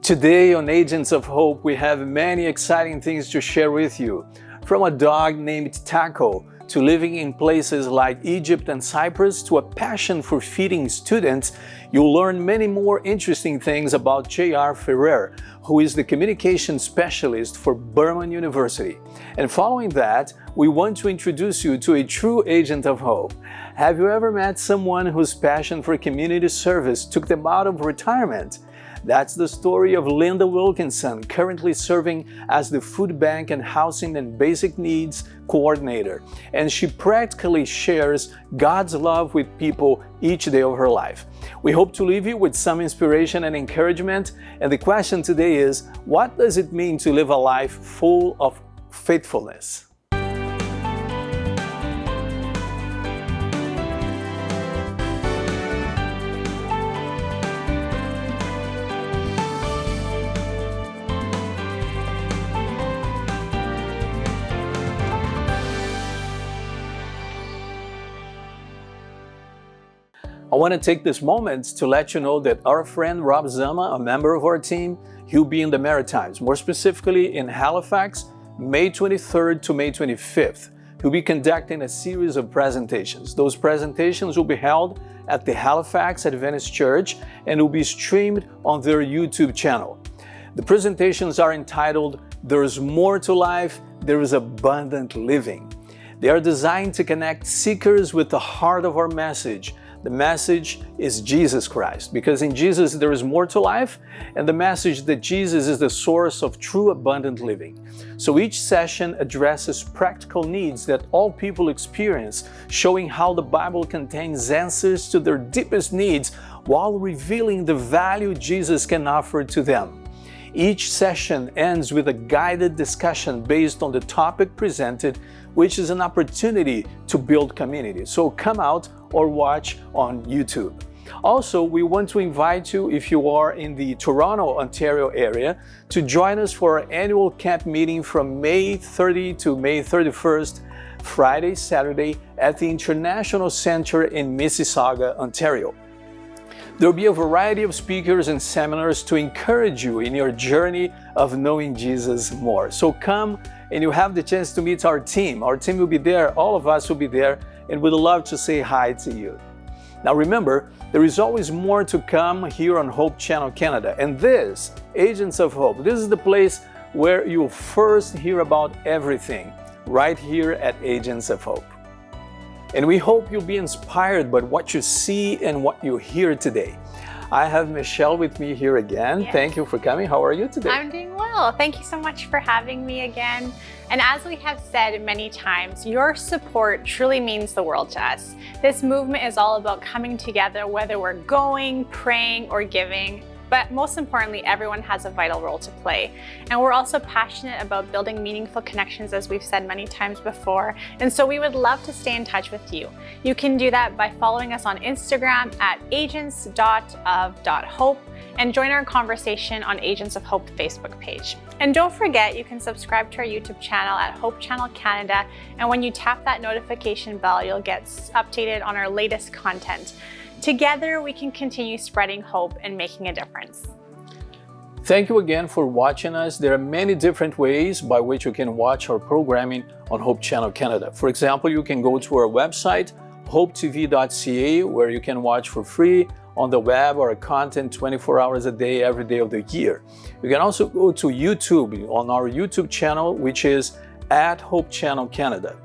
Today on Agents of Hope, we have many exciting things to share with you. From a dog named Taco, to living in places like Egypt and Cyprus, to a passion for feeding students, you'll learn many more interesting things about Jr Ferrer, who is the communication specialist for Burman University. And following that, we want to introduce you to a true agent of hope. Have you ever met someone whose passion for community service took them out of retirement? That's the story of Linda Wilkinson, currently serving as the Food Bank and Housing and Basic Needs Coordinator. And she practically shares God's love with people each day of her life. We hope to leave you with some inspiration and encouragement. And the question today is, what does it mean to live a life full of faithfulness? I want to take this moment to let you know that our friend Rob Zama, a member of our team, he'll be in the Maritimes, more specifically in Halifax, May 23rd to May 25th. He'll be conducting a series of presentations. Those presentations will be held at the Halifax Adventist Church and will be streamed on their YouTube channel. The presentations are entitled, "There's More to Life, There is Abundant Living." They are designed to connect seekers with the heart of our message. The message is Jesus Christ, because in Jesus there is more to life, and the message that Jesus is the source of true abundant living. So each session addresses practical needs that all people experience, showing how the Bible contains answers to their deepest needs while revealing the value Jesus can offer to them. Each session ends with a guided discussion based on the topic presented, which is an opportunity to build community. So come out or watch on YouTube. Also, we want to invite you, if you are in the Toronto, Ontario area, to join us for our annual camp meeting from May 30 to May 31st, Friday, Saturday, at the International Center in Mississauga, Ontario. There will be a variety of speakers and seminars to encourage you in your journey of knowing Jesus more. So come and you have the chance to meet our team. Our team will be there, all of us will be there, and we'd love to say hi to you. Now remember, there is always more to come here on Hope Channel Canada. And this, Agents of Hope, this is the place where you'll first hear about everything, right here at Agents of Hope. And we hope you'll be inspired by what you see and what you hear today. I have Michelle with me here again. Yes. Thank you for coming. How are you today? I'm doing well. Thank you so much for having me again. And as we have said many times, your support truly means the world to us. This movement is all about coming together, whether we're going, praying, or giving. But most importantly, everyone has a vital role to play. And we're also passionate about building meaningful connections, as we've said many times before. And so we would love to stay in touch with you. You can do that by following us on Instagram at agents.of.hope and join our conversation on Agents of Hope Facebook page. And don't forget, you can subscribe to our YouTube channel at Hope Channel Canada. And when you tap that notification bell, you'll get updated on our latest content. Together, we can continue spreading hope and making a difference. Thank you again for watching us. There are many different ways by which you can watch our programming on Hope Channel Canada. For example, you can go to our website, hopetv.ca, where you can watch for free on the web our content 24 hours a day, every day of the year. You can also go to YouTube on our YouTube channel, which is at Hope Channel Canada.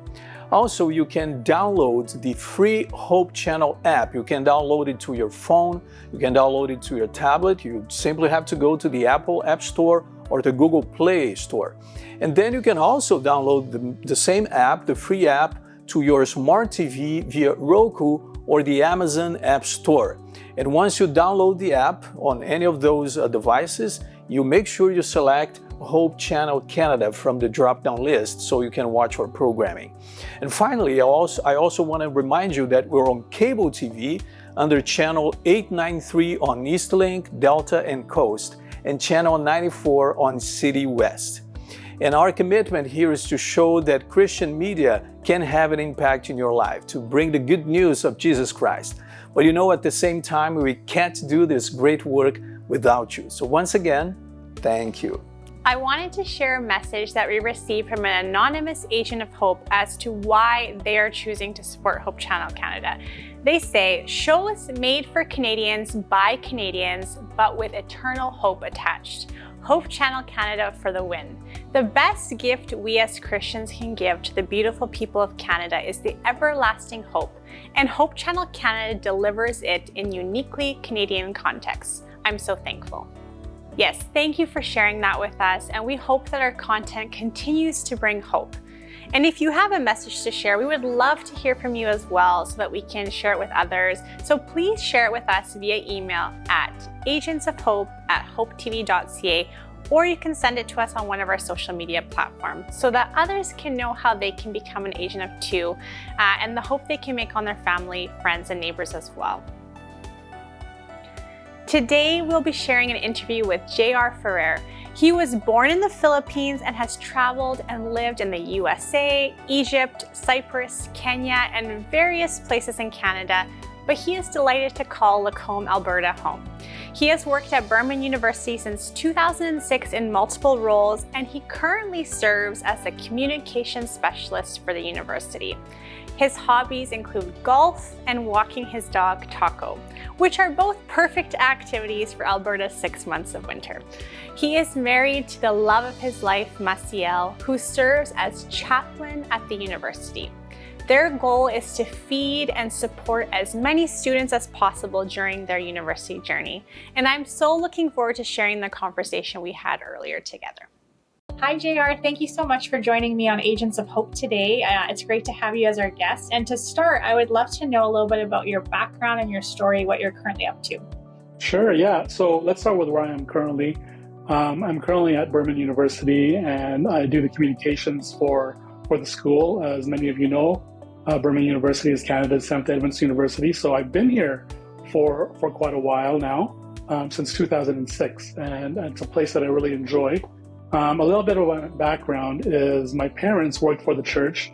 Also, you can download the free Hope Channel app. You can download it to your phone, you can download it to your tablet. You simply have to go to the Apple App Store or the Google Play Store. And then you can also download the same app, the free app, to your smart TV via Roku or the Amazon App Store. And once you download the app on any of those devices, you make sure you select Hope Channel Canada from the drop-down list so you can watch our programming. And finally, I also want to remind you that we're on cable TV under channel 893 on Eastlink, Delta, and Coast, and channel 94 on City West. And our commitment here is to show that Christian media can have an impact in your life, to bring the good news of Jesus Christ. But at the same time, we can't do this great work without you. So once again, Thank you. I wanted to share a message that we received from an anonymous agent of Hope as to why they are choosing to support Hope Channel Canada. They say, shows made for Canadians by Canadians, but with eternal hope attached. Hope Channel Canada for the win. The best gift we as Christians can give to the beautiful people of Canada is the everlasting hope, and Hope Channel Canada delivers it in uniquely Canadian contexts. I'm so thankful. Yes, thank you for sharing that with us, and we hope that our content continues to bring hope. And if you have a message to share, we would love to hear from you as well so that we can share it with others. So please share it with us via email at agentsofhope@hopetv.ca, or you can send it to us on one of our social media platforms so that others can know how they can become an agent of too, and the hope they can make on their family, friends, and neighbors as well. Today, we'll be sharing an interview with Jr Ferrer. He was born in the Philippines and has traveled and lived in the USA, Egypt, Cyprus, Kenya, and various places in Canada, but he is delighted to call Lacombe, Alberta home. He has worked at Burman University since 2006 in multiple roles, and he currently serves as a communications specialist for the university. His hobbies include golf and walking his dog Taco, which are both perfect activities for Alberta's 6 months of winter. He is married to the love of his life, Maciel, who serves as chaplain at the university. Their goal is to feed and support as many students as possible during their university journey. And I'm so looking forward to sharing the conversation we had earlier together. Hi, JR. Thank you so much for joining me on Agents of Hope today. It's great to have you as our guest. And to start, I would love to know a little bit about your background and your story, what you're currently up to. Sure, yeah. So let's start with where I am currently. I'm currently at Burman University, and I do the communications for the school. As many of you know, Burman University is Canada's 7th Advanced University. So I've been here for quite a while now, since 2006, and it's a place that I really enjoy. A little bit of my background is my parents worked for the church,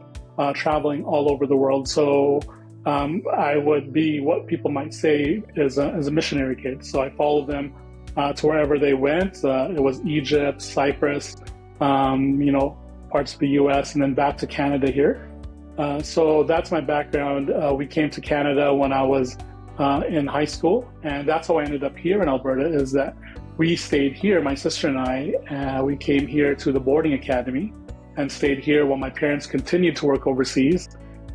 traveling all over the world. So I would be what people might say is a missionary kid. So I followed them to wherever they went. It was Egypt, Cyprus, parts of the US, and then back to Canada here. So that's my background. We came to Canada when I was in high school, and that's how I ended up here in Alberta, is that we stayed here, my sister and I, we came here to the boarding academy and stayed here while my parents continued to work overseas.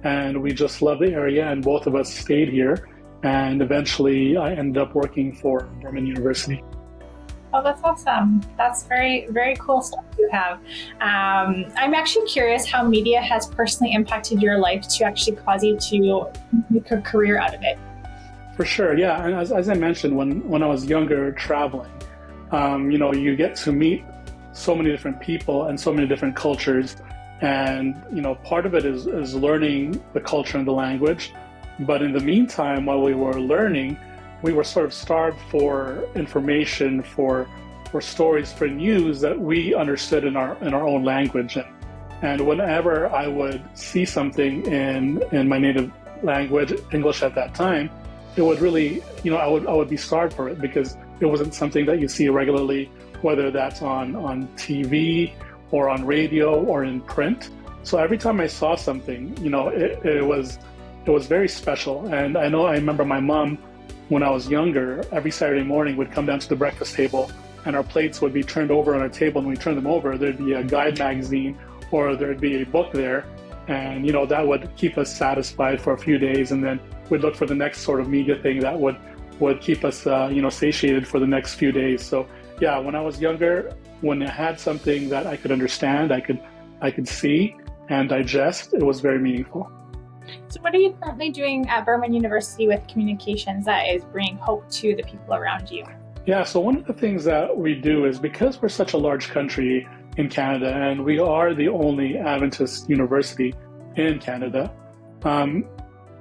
And we just loved the area, and both of us stayed here. And eventually I ended up working for Burman University. Oh, that's awesome. That's very, very cool stuff you have. I'm actually curious how media has personally impacted your life to actually cause you to make a career out of it. For sure, yeah. And as I mentioned, when I was younger traveling, you get to meet so many different people and so many different cultures. And, part of it is learning the culture and the language. But in the meantime, while we were learning, we were sort of starved for information, for stories, for news that we understood in our own language. And whenever I would see something in my native language, English at that time, it would really, I would be starved for it, because it wasn't something that you see regularly, whether that's on TV or on radio or in print. So every time I saw something, it was very special. And I remember my mom, when I was younger, every Saturday morning would come down to the breakfast table, and our plates would be turned over on our table. And when we turned them over, there'd be a guide magazine or there'd be a book there. And, that would keep us satisfied for a few days. And then we'd look for the next sort of media thing that would keep us, satiated for the next few days. So yeah, when I was younger, when I had something that I could understand, I could see and digest, it was very meaningful. So what are you currently doing at Burman University with communications that is bringing hope to the people around you? Yeah, so one of the things that we do is, because we're such a large country in Canada, and we are the only Adventist university in Canada,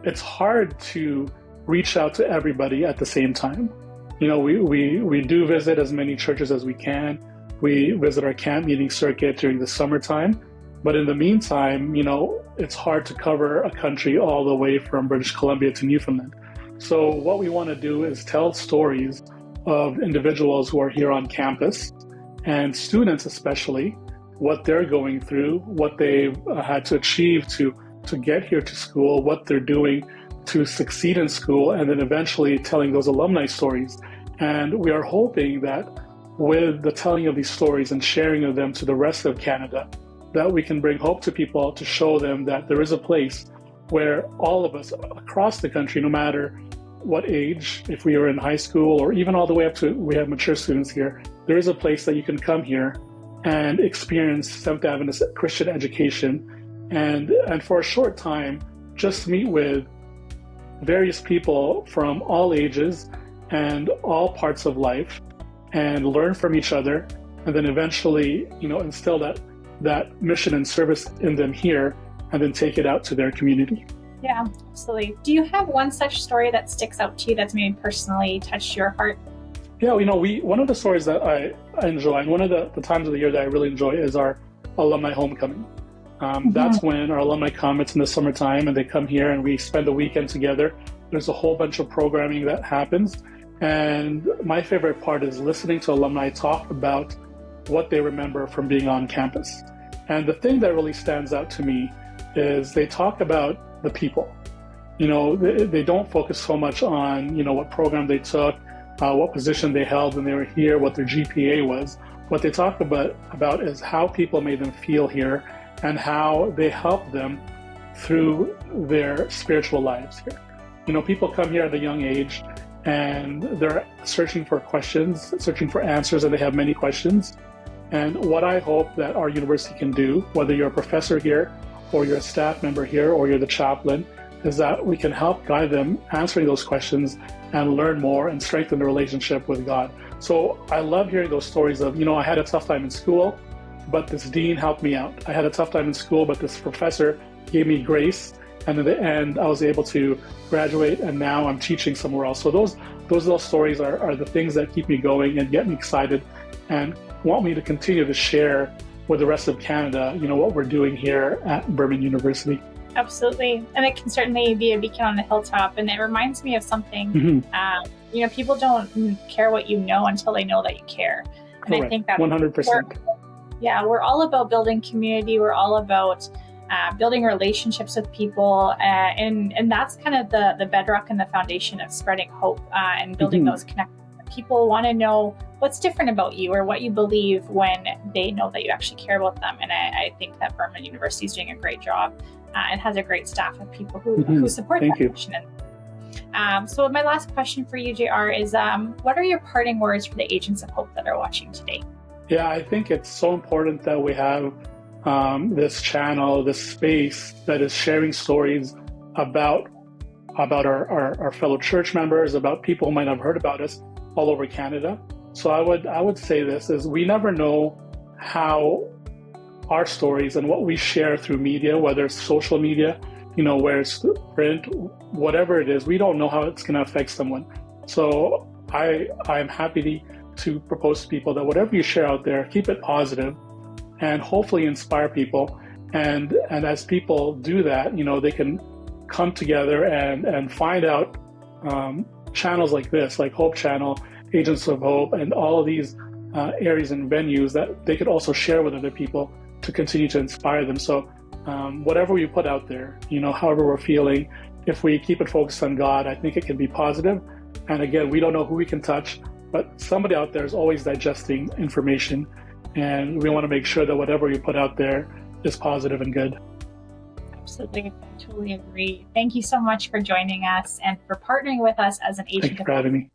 it's hard to reach out to everybody at the same time. We do visit as many churches as we can. We visit our camp meeting circuit during the summertime. But in the meantime, it's hard to cover a country all the way from British Columbia to Newfoundland. So what we want to do is tell stories of individuals who are here on campus and students especially, what they're going through, what they've had to achieve to get here to school, what they're doing to succeed in school, and then eventually telling those alumni stories. And we are hoping that with the telling of these stories and sharing of them to the rest of Canada, that we can bring hope to people to show them that there is a place where all of us across the country, no matter what age, if we are in high school or even all the way up to, we have mature students here, there is a place that you can come here and experience Seventh Adventist Christian education and for a short time, just meet with various people from all ages and all parts of life and learn from each other, and then eventually, instill that mission and service in them here, and then take it out to their community. Yeah, absolutely. Do you have one such story that sticks out to you that's maybe personally touched your heart? Yeah, one of the stories that I enjoy, and one of the times of the year that I really enjoy is our alumni homecoming. That's when our alumni come. It's in the summertime, and they come here, and we spend a weekend together. There's a whole bunch of programming that happens, and my favorite part is listening to alumni talk about what they remember from being on campus. And the thing that really stands out to me is they talk about the people. They don't focus so much on, what program they took, what position they held when they were here, what their GPA was. What they talk about is how people made them feel here and how they helped them through their spiritual lives here. People come here at a young age and they're searching for questions, searching for answers, and they have many questions. And what I hope that our university can do, whether you're a professor here or you're a staff member here or you're the chaplain, is that we can help guide them answering those questions and learn more and strengthen the relationship with God. So I love hearing those stories of, I had a tough time in school, but this dean helped me out. I had a tough time in school, but this professor gave me grace. And in the end, I was able to graduate, and now I'm teaching somewhere else. So those little stories are the things that keep me going and get me excited and want me to continue to share with the rest of Canada, what we're doing here at Burman University. Absolutely. And it can certainly be a beacon on the hilltop. And it reminds me of something, people don't care what you know until they know that you care. And Correct. I think that 100%. we're all about building community. We're all about building relationships with people. And that's kind of the bedrock and the foundation of spreading hope and building those connections. People want to know what's different about you or what you believe when they know that you actually care about them. And I think that Burman University is doing a great job and has a great staff of people who support that mission. So my last question for you, JR, is what are your parting words for the agents of hope that are watching today? Yeah, I think it's so important that we have this channel, this space that is sharing stories about our fellow church members, about people who might have heard about us all over Canada. So I would say this is we never know how our stories and what we share through media, whether it's social media, where it's print, whatever it is, we don't know how it's going to affect someone. So I'm happy to propose to people that whatever you share out there, keep it positive and hopefully inspire people. And as people do that, they can come together and find out channels like this, like Hope Channel, Agents of Hope, and all of these areas and venues that they could also share with other people to continue to inspire them. So whatever we put out there, however we're feeling, if we keep it focused on God, I think it can be positive. And again, we don't know who we can touch, but somebody out there is always digesting information. And we want to make sure that whatever we put out there is positive and good. Absolutely. I totally agree. Thank you so much for joining us and for partnering with us as an agent. Thank you for having me.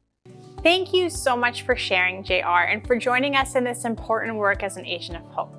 Thank you so much for sharing, JR, and for joining us in this important work as an agent of hope.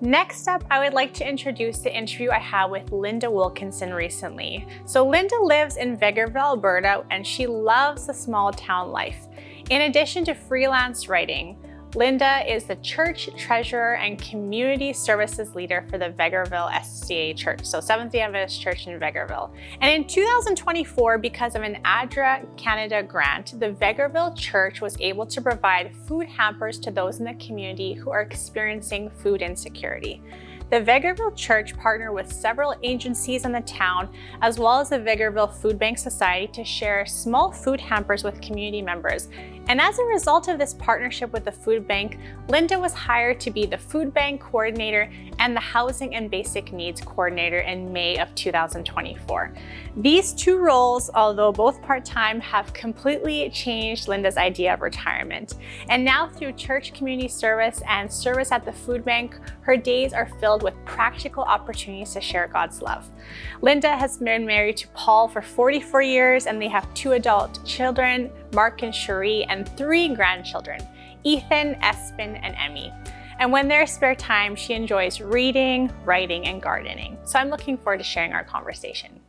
Next up, I would like to introduce the interview I had with Linda Wilkinson recently. So Linda lives in Vegreville, Alberta, and she loves the small town life. In addition to freelance writing, Linda is the church treasurer and community services leader for the Vegreville SDA Church, so Seventh-day Adventist Church in Vegreville. And in 2024, because of an ADRA Canada grant, the Vegreville Church was able to provide food hampers to those in the community who are experiencing food insecurity. The Vegreville Church partnered with several agencies in the town, as well as the Vegreville Food Bank Society, to share small food hampers with community members. And as a result of this partnership with the food bank, Linda was hired to be the food bank coordinator and the housing and basic needs coordinator in May of 2024. These two roles, although both part-time, have completely changed Linda's idea of retirement. And now through church community service and service at the food bank, her days are filled with practical opportunities to share God's love. Linda has been married to Paul for 44 years, and they have 2 adult children, Mark and Cherie, and 3 grandchildren, Ethan, Espen, and Emmy. And when there's spare time, she enjoys reading, writing, and gardening. So I'm looking forward to sharing our conversation.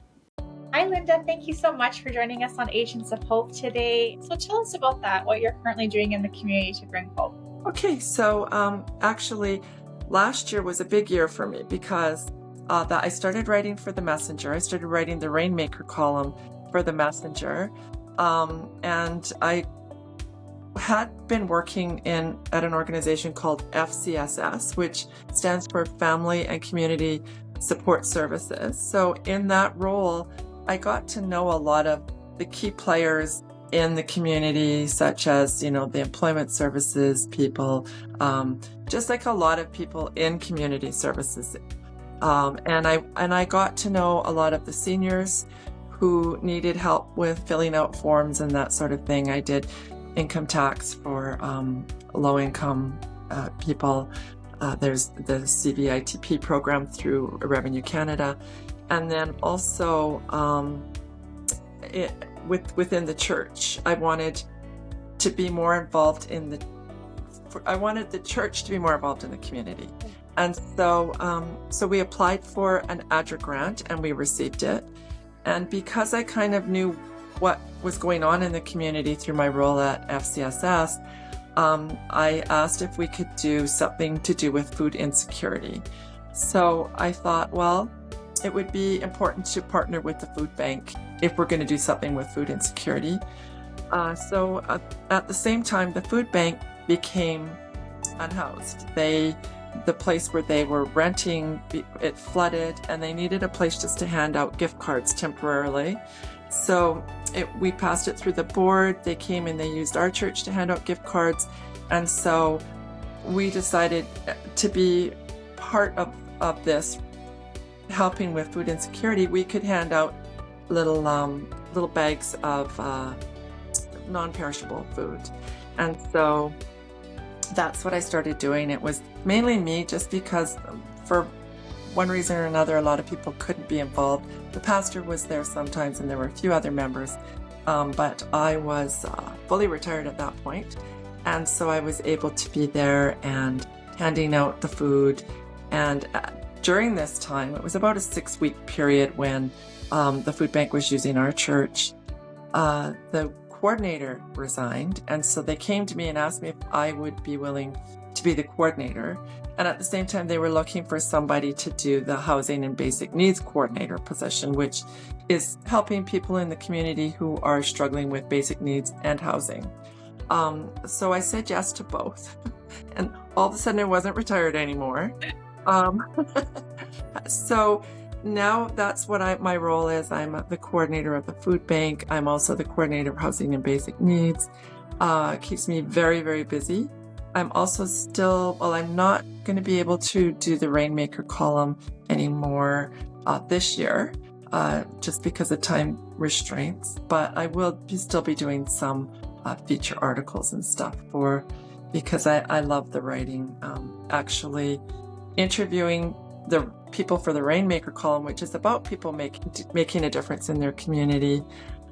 Hi, Linda. Thank you so much for joining us on Agents of Hope today. So tell us about that, what you're currently doing in the community to bring hope. Okay, so actually, last year was a big year for me because that I started writing for the Messenger. I started writing the Rainmaker column for the Messenger. And I had been working at an organization called FCSS, which stands for Family and Community Support Services. So in that role, I got to know a lot of the key players in the community, such as, the employment services people, just like a lot of people in community services. And I got to know a lot of the seniors who needed help with filling out forms and that sort of thing. I did income tax for low-income people. There's the CVITP program through Revenue Canada. And then also within the church, I wanted to be more involved I wanted the church to be more involved in the community. And so we applied for an ADRA grant and we received it. And because I kind of knew what was going on in the community through my role at FCSS, I asked if we could do something to do with food insecurity. So I thought, well, it would be important to partner with the food bank if we're going to do something with food insecurity. So at the same time, the food bank became unhoused. The place where they were renting, it flooded, and they needed a place just to hand out gift cards temporarily. So we passed it through the board. They came and they used our church to hand out gift cards. And so we decided to be part of this, helping with food insecurity. We could hand out little bags of non-perishable food. And so that's what I started doing. It was mainly me, just because for one reason or another, a lot of people couldn't be involved. The pastor was there sometimes, and there were a few other members, but I was fully retired at that point. And so I was able to be there and handing out the food. And during this time, it was about a 6-week period when the food bank was using our church. The coordinator resigned, and so they came to me and asked me if I would be willing to be the coordinator. And at the same time, they were looking for somebody to do the housing and basic needs coordinator position, which is helping people in the community who are struggling with basic needs and housing. So I said yes to both, and all of a sudden I wasn't retired anymore. So now that's what my role is. I'm the coordinator of the food bank. I'm also the coordinator of housing and basic needs. Keeps me very, very busy. I'm also I'm not going to be able to do the Rainmaker column anymore this year, just because of time restraints, but I will still be doing some feature articles and stuff because I love the writing. Actually interviewing the people for the Rainmaker column, which is about people making a difference in their community,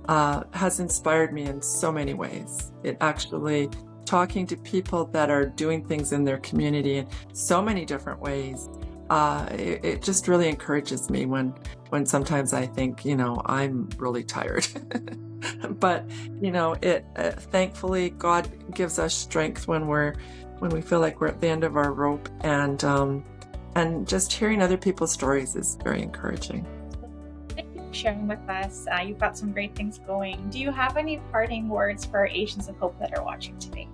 has inspired me in so many ways. It actually, talking to people that are doing things in their community in so many different ways, it just really encourages me when sometimes I think, I'm really tired. But, thankfully God gives us strength when we feel like we're at the end of our rope, and just hearing other people's stories is very encouraging. Thank you for sharing with us. You've got some great things going. Do you have any parting words for our Agents of Hope that are watching today?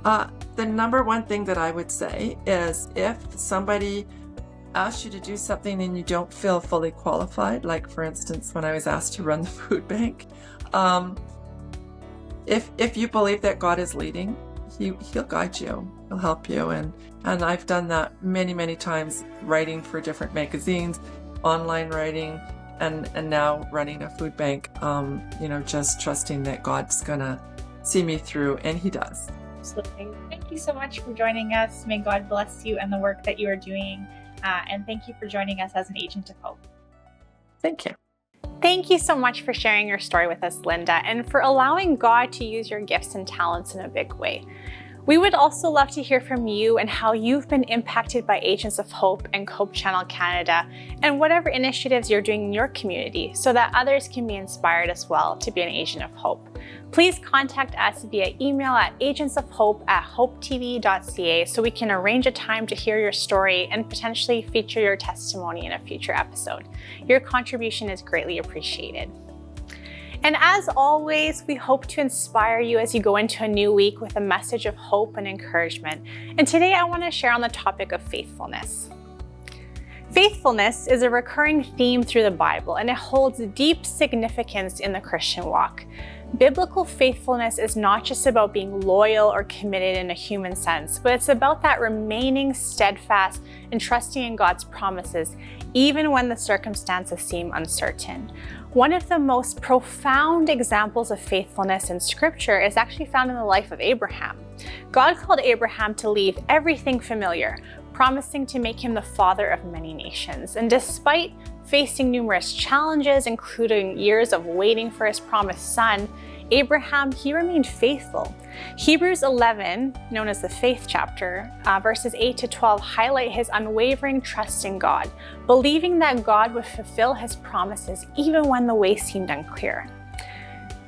The number one thing that I would say is, if somebody asks you to do something and you don't feel fully qualified, like for instance when I was asked to run the food bank, if you believe that God is leading, He'll guide you. He'll help you. And I've done that many times, writing for different magazines, online writing, and now running a food bank. Just trusting that God's gonna see me through, and He does. Absolutely. Thank you so much for joining us. May God bless you and the work that you are doing. And thank you for joining us as an agent of hope. Thank you. Thank you so much for sharing your story with us, Linda, and for allowing God to use your gifts and talents in a big way. We would also love to hear from you and how you've been impacted by Agents of Hope and Hope Channel Canada and whatever initiatives you're doing in your community so that others can be inspired as well to be an agent of hope. Please contact us via email at agentsofhope@hopetv.ca so we can arrange a time to hear your story and potentially feature your testimony in a future episode. Your contribution is greatly appreciated. And as always, we hope to inspire you as you go into a new week with a message of hope and encouragement. And today I want to share on the topic of faithfulness. Faithfulness is a recurring theme through the Bible, and it holds deep significance in the Christian walk. Biblical faithfulness is not just about being loyal or committed in a human sense, but it's about that remaining steadfast and trusting in God's promises, even when the circumstances seem uncertain. One of the most profound examples of faithfulness in Scripture is actually found in the life of Abraham. God called Abraham to leave everything familiar, promising to make him the father of many nations. And despite facing numerous challenges, including years of waiting for his promised son, Abraham, he remained faithful. Hebrews 11, known as the faith chapter, verses 8 to 12 highlight his unwavering trust in God, believing that God would fulfill his promises even when the way seemed unclear.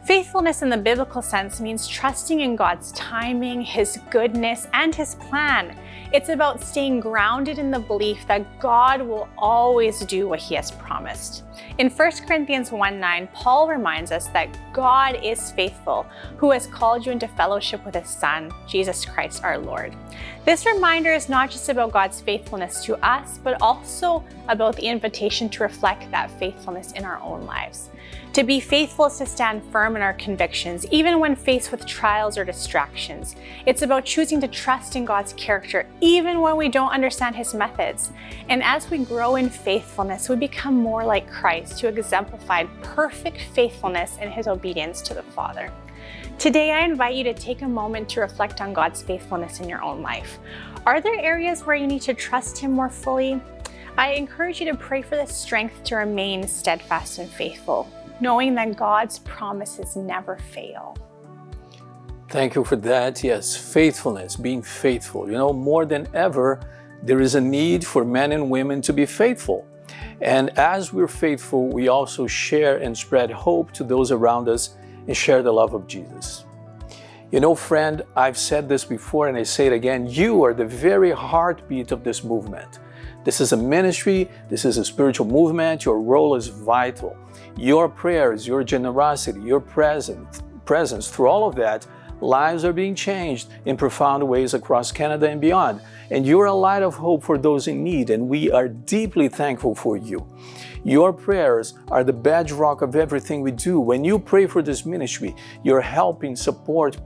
Faithfulness in the biblical sense means trusting in God's timing, His goodness, and His plan. It's about staying grounded in the belief that God will always do what He has promised. In 1 Corinthians 1:9, Paul reminds us that God is faithful, who has called you into fellowship with His Son, Jesus Christ our Lord. This reminder is not just about God's faithfulness to us, but also about the invitation to reflect that faithfulness in our own lives. To be faithful is to stand firm in our convictions, even when faced with trials or distractions. It's about choosing to trust in God's character, even when we don't understand His methods. And as we grow in faithfulness, we become more like Christ, who exemplified perfect faithfulness in His obedience to the Father. Today, I invite you to take a moment to reflect on God's faithfulness in your own life. Are there areas where you need to trust Him more fully? I encourage you to pray for the strength to remain steadfast and faithful, knowing that God's promises never fail. Thank you for that. Yes, faithfulness, being faithful. More than ever, there is a need for men and women to be faithful. And as we're faithful, we also share and spread hope to those around us and share the love of Jesus. Friend, I've said this before and I say it again, you are the very heartbeat of this movement. This is a ministry, this is a spiritual movement, your role is vital. Your prayers, your generosity, your presence, through all of that, lives are being changed in profound ways across Canada and beyond. And you're a light of hope for those in need, and we are deeply thankful for you. Your prayers are the bedrock of everything we do. When you pray for this ministry, you're helping support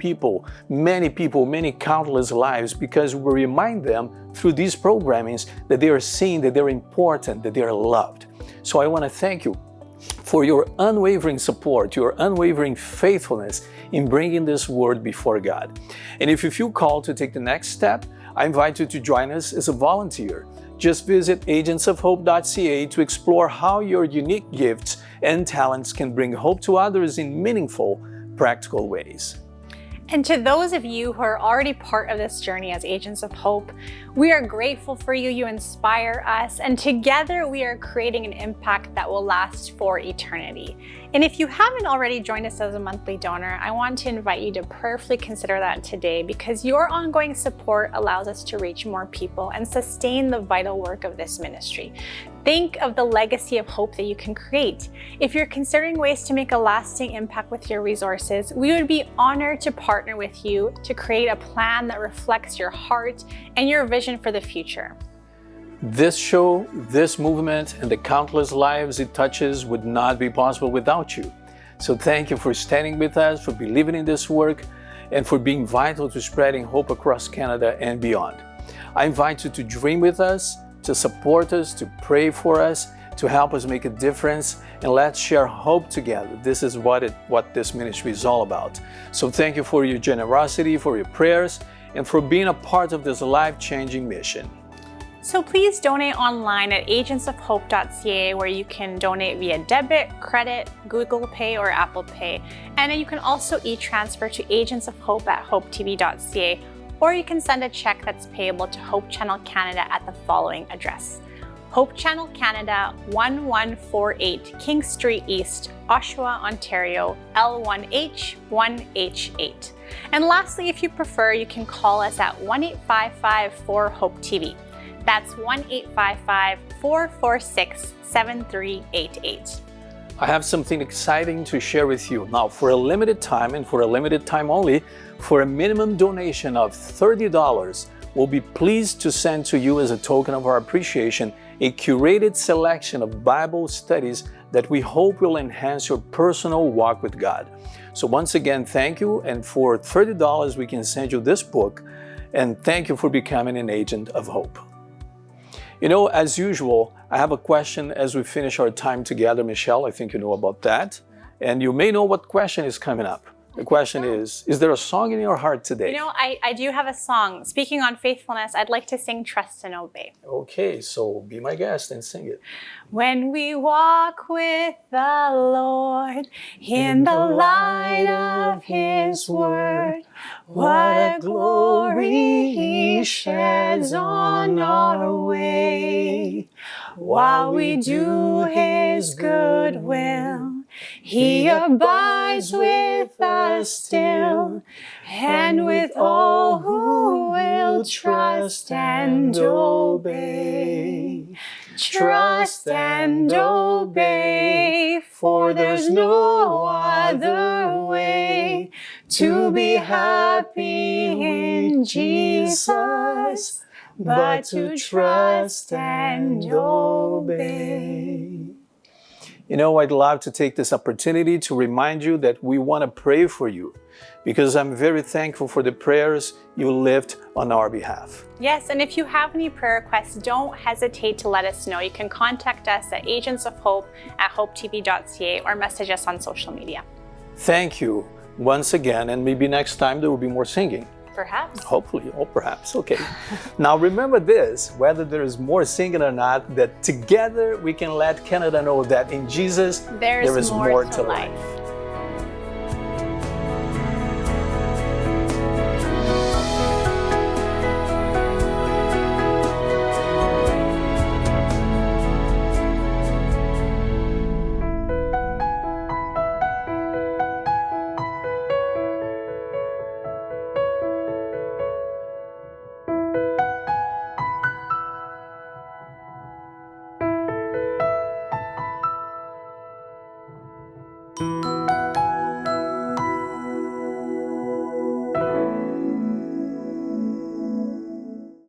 many countless lives, because we remind them through these programmings that they are seen, that they're important, that they are loved. So I want to thank you for your unwavering support, your unwavering faithfulness in bringing this word before God. And if you feel called to take the next step, I invite you to join us as a volunteer. Just visit agentsofhope.ca to explore how your unique gifts and talents can bring hope to others in meaningful, practical ways. And to those of you who are already part of this journey as Agents of Hope, we are grateful for you. You inspire us, and together we are creating an impact that will last for eternity. And if you haven't already joined us as a monthly donor, I want to invite you to prayerfully consider that today, because your ongoing support allows us to reach more people and sustain the vital work of this ministry. Think of the legacy of hope that you can create. If you're considering ways to make a lasting impact with your resources, we would be honored to partner with you to create a plan that reflects your heart and your vision for the future. This show, this movement, and the countless lives it touches would not be possible without you. So thank you for standing with us, for believing in this work, and for being vital to spreading hope across Canada and beyond. I invite you to dream with us, to support us, to pray for us, to help us make a difference, and let's share hope together. This is what this ministry is all about. So thank you for your generosity, for your prayers, and for being a part of this life-changing mission. So please donate online at agentsofhope.ca, where you can donate via debit, credit, Google Pay, or Apple Pay. And then you can also e-transfer to agentsofhope@hopetv.ca, or you can send a check that's payable to Hope Channel Canada at the following address: Hope Channel Canada, 1148 King Street East, Oshawa, Ontario, L1H1H8. And lastly, if you prefer, you can call us at 1-855-4-HOPE-TV. That's 1-855-446-7388. I have something exciting to share with you. Now, for a limited time and for a limited time only, for a minimum donation of $30, we'll be pleased to send to you as a token of our appreciation a curated selection of Bible studies that we hope will enhance your personal walk with God. So once again, thank you. And for $30, we can send you this book. And thank you for becoming an agent of hope. You know, as usual, I have a question as we finish our time together, Michelle. I think you know about that. And you may know what question is coming up. The question is there a song in your heart today? You know, I do have a song. Speaking on faithfulness, I'd like to sing Trust and Obey. Okay, so be my guest and sing it. When we walk with the Lord in the light of His Word, what a glory He sheds on our way. While we do His good will, He abides with us still, and with all who will trust and obey. Trust and obey, for there's no other way to be happy in Jesus but to trust and obey. You know, I'd love to take this opportunity to remind you that we want to pray for you, because I'm very thankful for the prayers you lift on our behalf. Yes, and if you have any prayer requests, don't hesitate to let us know. You can contact us at agentsofhope@hopetv.ca or message us on social media. Thank you once again, and maybe next time there will be more singing. Perhaps. Hopefully, or perhaps, okay. Now remember this, whether there is more singing or not, that together we can let Canada know that in Jesus there is more to life. Thank you.